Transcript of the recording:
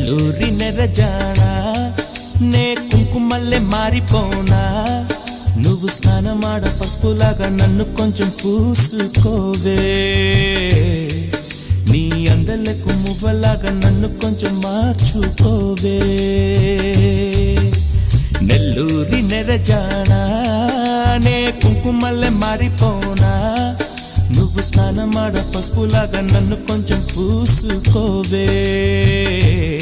నెల్లూరి నెరజానా నే కుంకుమల్లె మారిపోనా నువ్వు స్నానమాడ పసుపులాగా నన్ను కొంచెం పూసుకోవే నీ అందలకు మువ్వలాగా నన్ను కొంచెం మార్చుకోవే నెల్లూరి నెరజానా నే కుంకుమల్లె మారిపోనా నువ్వు స్నానమాడ పసుపులాగా నన్ను కొంచెం పూసుకోవే